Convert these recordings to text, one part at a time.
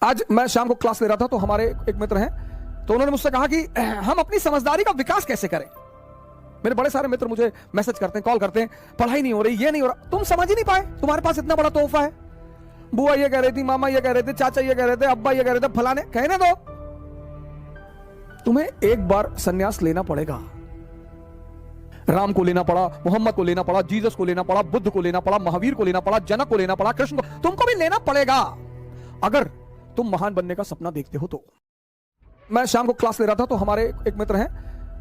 आज मैं शाम को क्लास ले रहा था तो हमारे एक मित्र हैं, तो उन्होंने मुझसे कहा कि हम अपनी समझदारी का विकास कैसे करें। मेरे बड़े सारे मित्र मुझे मैसेज करते हैं, कॉल करते हैं, पढ़ाई नहीं हो रही, ये नहीं हो रहा। तुम समझ ही नहीं पाए, तुम्हारे पास इतना बड़ा तोहफा है। बुआ ये कह रही थी, मामा ये कह रहे थे, चाचा ये कह रहे थे, अब्बा ये कह रहे थे, फलाने कहने दो। तुम्हें एक बार सन्यास लेना पड़ेगा। राम को लेना पड़ा, मोहम्मद को लेना पड़ा, जीसस को लेना पड़ा, बुद्ध को लेना पड़ा, महावीर को लेना पड़ा, जनक को लेना पड़ा, कृष्ण को, तुमको भी लेना पड़ेगा अगर तुम महान बनने का सपना देखते हो तो। मैं शाम को क्लास ले रहा था तो हमारे एक मित्र हैं,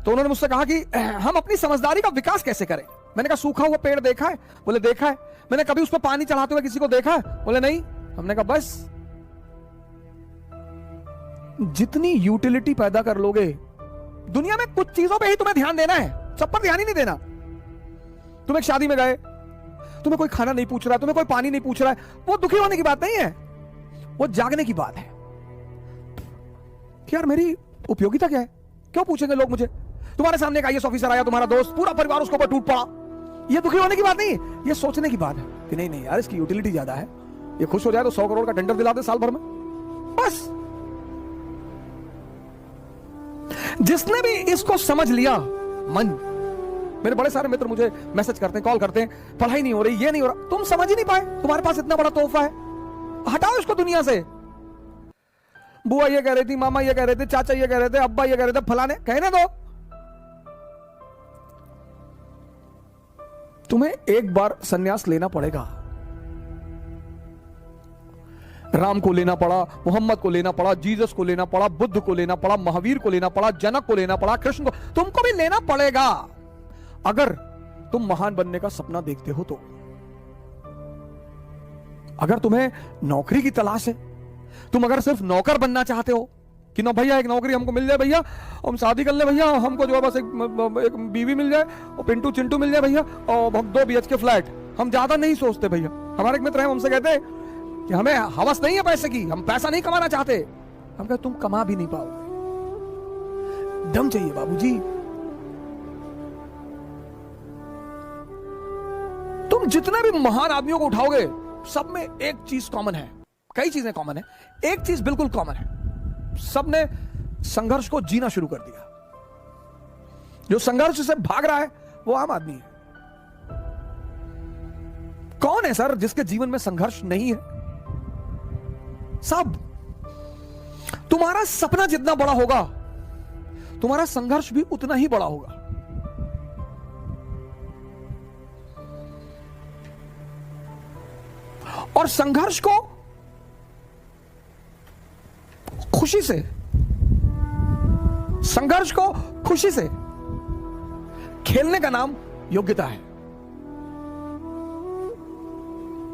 तो उन्होंने मुझसे कहा कि हम अपनी समझदारी का विकास कैसे करें। मैंने कहा सूखा हुआ पेड़ देखा है? बोले देखा है। मैंने कभी उस पर पानी चढ़ाते हुए किसी को देखा है? बोले नहीं। हमने कहा बस जितनी यूटिलिटी पैदा कर लोगे दुनिया में, कुछ चीजों पे ही तुम्हें ध्यान देना है, सब पर ध्यान ही नहीं देना। तुम एक शादी में गए, तुम्हें कोई खाना नहीं पूछ रहा है, तुम्हें कोई पानी नहीं पूछ रहा है, वो दुखी होने की बात नहीं है, वो जागने की बात है कि यार मेरी उपयोगिता क्या है, क्यों पूछेंगे लोग मुझे। तुम्हारे सामने एक आईएएस ऑफिसर आया, तुम्हारा दोस्त, पूरा परिवार उसके ऊपर टूट पड़ा, ये दुखी होने की बात नहीं, ये सोचने की बात है कि नहीं नहीं यार इसकी यूटिलिटी ज्यादा है, ये खुश हो जाए तो 100 करोड़ का टेंडर दिला दे साल भर में। बस जिसने भी इसको समझ लिया, मन, मेरे बड़े सारे मित्र मुझे मैसेज करते हैं, कॉल करते हैं, पढ़ाई नहीं हो रही, ये नहीं हो रहा। तुम समझ ही नहीं पाए, तुम्हारे पास इतना बड़ा तोहफा है, हटाओ इसको दुनिया से। बुआ ये कह रही थी, मामा ये कह रहे थे, चाचा ये कह रहे थे, अब्बा ये कह रहे थे, फलाने कहने दो। तुम्हें एक बार सन्यास लेना पड़ेगा। राम को लेना पड़ा, मोहम्मद को लेना पड़ा, जीसस को लेना पड़ा, बुद्ध को लेना पड़ा, महावीर को लेना पड़ा, जनक को लेना पड़ा, कृष्ण को, तुमको भी लेना पड़ेगा अगर तुम महान बनने का सपना देखते हो तो। अगर तुम्हें नौकरी की तलाश है, तुम अगर सिर्फ नौकर बनना चाहते हो कि ना भैया एक नौकरी हमको मिल जाए भैया, हम शादी कर ले भैया, हमको जो है बस एक बीवी मिल जाए और पिंटू चिंटू मिल जाए भैया, और हम 2 BHK फ्लैट, हम ज्यादा नहीं सोचते भैया। हमारे एक मित्र हैं, हमसे कहते हैं कि हमें हवस नहीं है पैसे की, हम पैसा नहीं कमाना चाहते। हम कहते तुम कमा भी नहीं पाओगे, दम चाहिए बाबूजी। तुम जितने भी महान आदमियों को उठाओगे, सब में एक चीज कॉमन है, कई चीजें कॉमन है, एक चीज बिल्कुल कॉमन है, सबने संघर्ष को जीना शुरू कर दिया। जो संघर्ष से भाग रहा है वो आम आदमी है। कौन है सर जिसके जीवन में संघर्ष नहीं है? सब। तुम्हारा सपना जितना बड़ा होगा, तुम्हारा संघर्ष भी उतना ही बड़ा होगा। और संघर्ष को खुशी से, संघर्ष को खुशी से खेलने का नाम योग्यता है।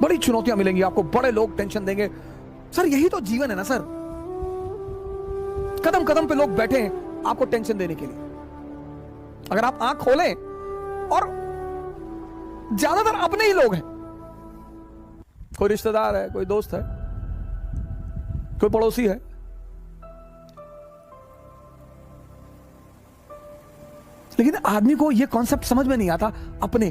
बड़ी चुनौतियां मिलेंगी आपको, बड़े लोग टेंशन देंगे, सर यही तो जीवन है ना सर। कदम कदम पे लोग बैठे हैं आपको टेंशन देने के लिए। अगर आप आंख खोलें, और ज्यादातर अपने ही लोग हैं, कोई रिश्तेदार है, कोई दोस्त है, कोई पड़ोसी है, लेकिन आदमी को यह कॉन्सेप्ट समझ में नहीं आता अपने।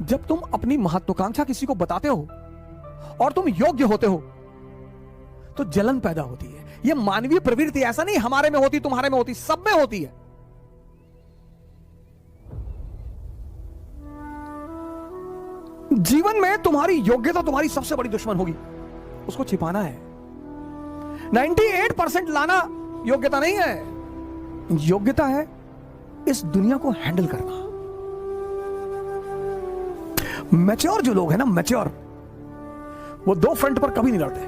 जब तुम अपनी महत्वाकांक्षा किसी को बताते हो और तुम योग्य होते हो तो जलन पैदा होती है। यह मानवीय प्रवृत्ति, ऐसा नहीं हमारे में होती, तुम्हारे में होती, सब में होती है। जीवन में तुम्हारी योग्यता तुम्हारी सबसे बड़ी दुश्मन होगी, उसको छिपाना है। 98% लाना योग्यता नहीं है, योग्यता है इस दुनिया को हैंडल करना। मैच्योर जो लोग हैं ना, मैच्योर, वो 2 फ्रंट पर कभी नहीं लड़ते।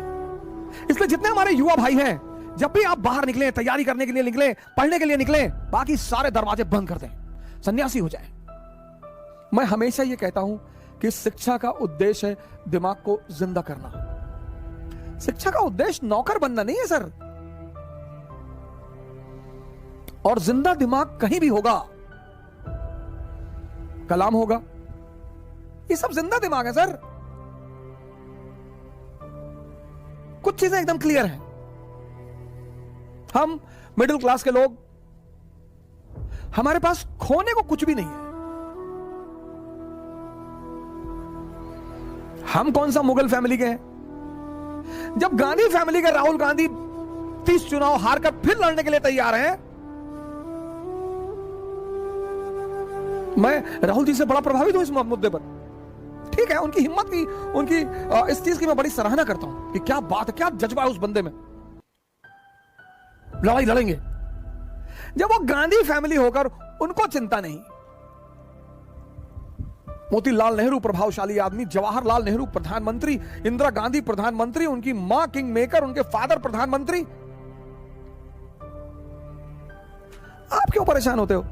इसलिए जितने हमारे युवा भाई हैं, जब भी आप बाहर निकले, तैयारी करने के लिए निकले, पढ़ने के लिए निकले, बाकी सारे दरवाजे बंद कर दें, सन्यासी हो जाए। मैं हमेशा ये कहता हूं कि शिक्षा का उद्देश्य है दिमाग को जिंदा करना। शिक्षा का उद्देश्य नौकर बनना नहीं है सर। और जिंदा दिमाग कहीं भी होगा, कलाम होगा, ये सब जिंदा दिमाग है सर। कुछ चीजें एकदम क्लियर हैं। हम मिडिल क्लास के लोग, हमारे पास खोने को कुछ भी नहीं है, हम कौन सा मुगल फैमिली के हैं? जब गांधी फैमिली के राहुल गांधी 30 चुनाव हारकर फिर लड़ने के लिए तैयार हैं, मैं राहुल जी से बड़ा प्रभावित हूं इस मुद्दे पर। ठीक है, उनकी हिम्मत की, उनकी इस चीज की मैं बड़ी सराहना करता हूं कि क्या बात है, क्या जज्बा है उस बंदे में। लड़ाई लड़ेंगे। जब वो गांधी फैमिली होकर उनको चिंता नहीं, मोतीलाल नेहरू प्रभावशाली आदमी, जवाहरलाल नेहरू प्रधानमंत्री, इंदिरा गांधी प्रधानमंत्री, उनकी मां किंग मेकर, उनके फादर प्रधानमंत्री, आप क्यों परेशान होते हो?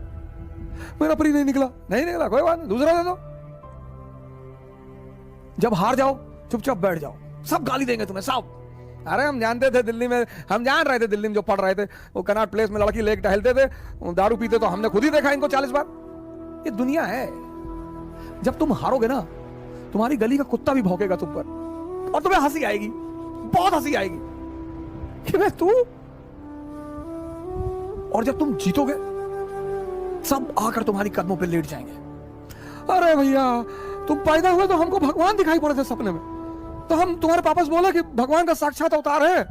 मेरा प्री नहीं निकला, नहीं निकला, कोई बात नहीं, दूसरा दे दो। जब हार जाओ चुपचाप बैठ जाओ, सब गाली देंगे तुम्हें सब। अरे हम जानते थे दिल्ली में, हम जान रहे थे दिल्ली में जो पढ़ रहे थे, वो कनॉट प्लेस में लड़की लेके टहलते थे, दारू पीते, तो हमने खुद ही देखा इनको 40 बार। ये दुनिया है। जब तुम हारोगे ना, तुम्हारी गली का कुत्ता भी भौंकेगा तुम पर, और तुम्हें हंसी आएगी, बहुत हंसी आएगी कि मैं तू। और जब तुम जीतोगे, सब आकर तुम्हारी कदमों पे लेट जाएंगे। अरे भैया, तुम पैदा हुए तो हमको भगवान दिखाई पड़े थे सपने में, तो हम तुम्हारे पापा से बोला कि भगवान का साक्षात अवतार है।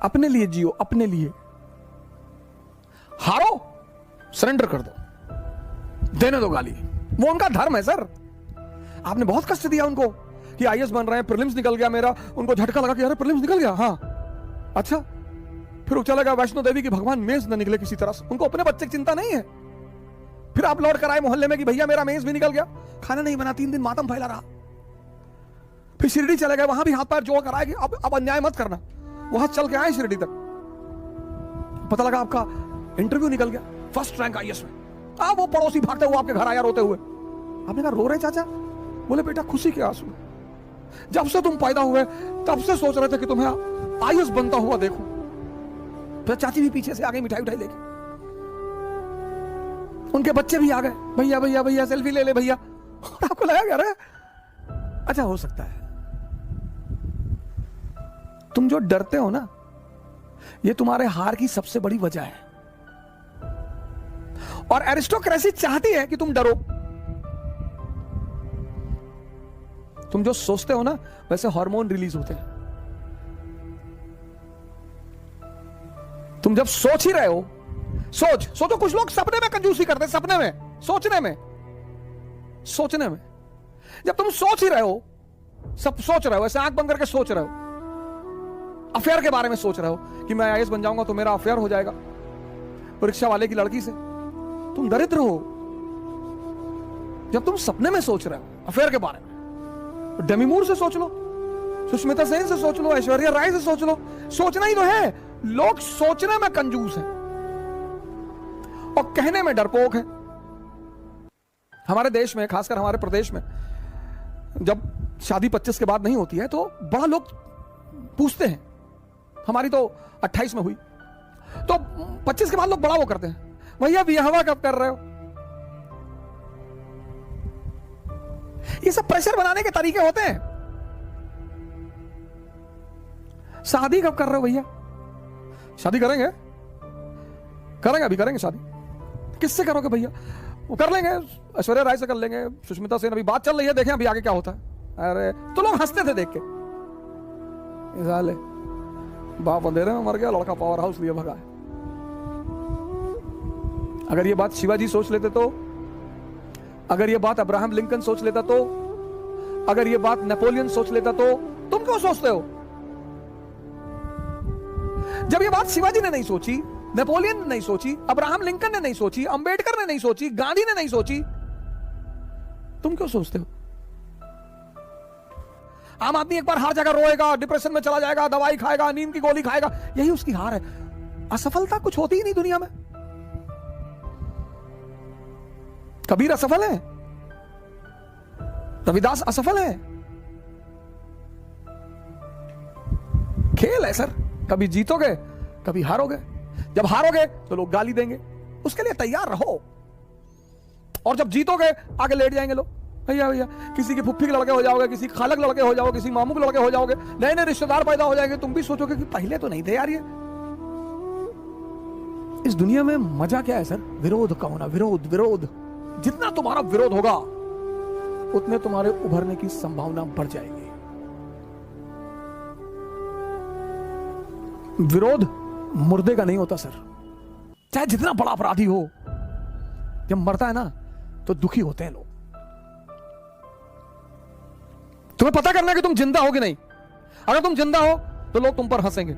अपने लिए जियो, अपने लिए। हारो, सरेंडर कर दो, देने दो गाली, वो उनका धर्म है सर। आपने बहुत कष्ट दिया उनको कि आईएएस बन रहे हैं, प्रीलिम्स निकल गया मेरा, उनको झटका लगा कि अरे प्रीलिम्स निकल गया, हाँ अच्छा, फिर वो चला गया वैष्णो देवी की भगवान मेज न निकले किसी तरह से। उनको अपने बच्चे की चिंता नहीं है। फिर आप लौट कर आए मोहल्ले में कि भैया मेरा मेज भी निकल गया, खाना नहीं बना, 3 दिन मातम फैला रहा। फिर शिरडी चले गए, वहां भी हाथ पैर जोड़ कर आए कि अब अन्याय मत करना। वहां चल के आए शिरडी तक, पता लगा आपका इंटरव्यू निकल गया, फर्स्ट रैंक आईएएस में। अब वो पड़ोसी भागते हुए आपके घर आया रोते हुए। आपने कहा रो रहे चाचा? बोले बेटा खुशी के आंसू। जब से तुम पैदा हुए तब से सोच रहे थे कि तुम्हें आईएएस बनता हुआ देखूं। फिर चाची भी पीछे से आ गई मिठाई उठाई लेके, उनके बच्चे भी आ गए, भैया भैया भैया सेल्फी ले ले भैया। और आपको लगा क्या रे? अच्छा हो सकता है तुम जो डरते हो ना, ये तुम्हारे हार की सबसे बड़ी वजह है। और एरिस्टोक्रेसी चाहती है कि तुम डरो। तुम जो सोचते हो ना, वैसे हार्मोन रिलीज होते हैं। तुम जब सोच ही रहे हो, सोचो। कुछ लोग सपने में कंजूसी करते हैं, सपने में, सोचने में। जब तुम सोच ही रहे हो, सब सोच रहे हो, ऐसे आंख बंद करके सोच रहे हो, अफेयर के बारे में सोच रहे हो कि मैं आईएएस बन जाऊंगा तो मेरा अफेयर हो जाएगा रिक्शा वाले की लड़की से, तुम दरिद्र हो। जब तुम सपने में सोच रहे हो अफेयर के बारे में, डेमी मूर से सोच लो, सुष्मिता सेन से सोच लो, ऐश्वर्या राय से सोच लो। सोचना ही तो है। लोग सोचने में कंजूस हैं और कहने में डरपोक है। हमारे देश में, खासकर हमारे प्रदेश में, जब शादी 25 के बाद नहीं होती है तो बड़ा लोग पूछते हैं। हमारी तो 28 में हुई, तो 25 के बाद लोग बड़ा वो करते हैं, भैया ब्याहवा कब कर रहे हो? ये सब प्रेशर बनाने के तरीके होते हैं। शादी कब कर रहे हो भैया? शादी करेंगे, अभी करेंगे शादी। किससे करोगे भैया? वो कर लेंगे, ऐश्वर्या राय से कर लेंगे, सुष्मिता सेन, अभी बात चल रही है, देखें अभी आगे क्या होता है। अरे तो लोग हंसते थे देख के, साले बाप अंधेरे में मर गया, लड़का पावर हाउस लिए भगा है। अगर ये बात शिवाजी सोच लेते तो, अगर ये बात अब्राहम लिंकन सोच लेता तो, अगर ये बात नेपोलियन सोच लेता तो तुम क्यों सोचते हो? जब ये बात शिवाजी ने नहीं सोची, नेपोलियन ने नहीं सोची, अब्राहम लिंकन ने नहीं सोची, अंबेडकर ने नहीं सोची, गांधी ने नहीं सोची, तुम क्यों सोचते हो? आम आदमी एक बार हार जाएगा, रोएगा, डिप्रेशन में चला जाएगा, दवाई खाएगा, नींद की गोली खाएगा, यही उसकी हार है। असफलता कुछ होती ही नहीं दुनिया में। कबीर असफल है, रविदास असफल है। खेल है सर, कभी जीतोगे कभी हारोगे। जब हारोगे तो लोग गाली देंगे, उसके लिए तैयार रहो। और जब जीतोगे आगे लेट जाएंगे लोग, भैया भैया, किसी के फुफ्फी के लड़के हो जाओगे, किसी खालक लड़के हो जाओगे, किसी मामू के लड़के हो जाओगे, नए नए रिश्तेदार पैदा हो जाएंगे। तुम भी सोचोगे कि पहले तो नहीं थे यार ये। इस दुनिया में मजा क्या है सर? विरोध का होना, विरोध। जितना तुम्हारा विरोध होगा उतने तुम्हारे उभरने की संभावना बढ़ जाएगी। विरोध मुर्दे का नहीं होता सर। चाहे जितना बड़ा अपराधी हो, जब मरता है ना तो दुखी होते हैं लोग। तुम्हें पता करना है कि तुम जिंदा हो कि नहीं। अगर तुम जिंदा हो तो लोग तुम पर हंसेंगे,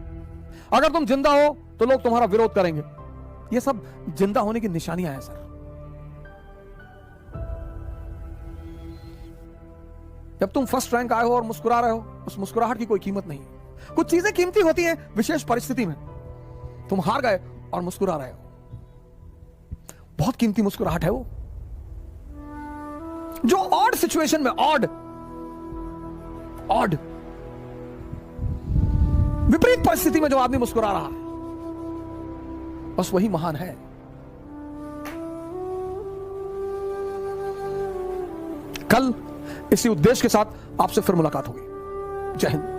अगर तुम जिंदा हो तो लोग तुम्हारा विरोध करेंगे। ये सब जिंदा होने की निशानियां हैं सर। जब तुम फर्स्ट रैंक आए हो और मुस्कुरा रहे हो, उस मुस्कुराहट की कोई कीमत नहीं है। कुछ चीजें कीमती होती हैं विशेष परिस्थिति में। तुम हार गए और मुस्कुरा रहे हो, बहुत कीमती मुस्कुराहट है वो। जो ऑड सिचुएशन में, ऑड विपरीत परिस्थिति में जो आदमी मुस्कुरा रहा है, बस वही महान है। कल इसी उद्देश्य के साथ आपसे फिर मुलाकात होगी। जय हिंद।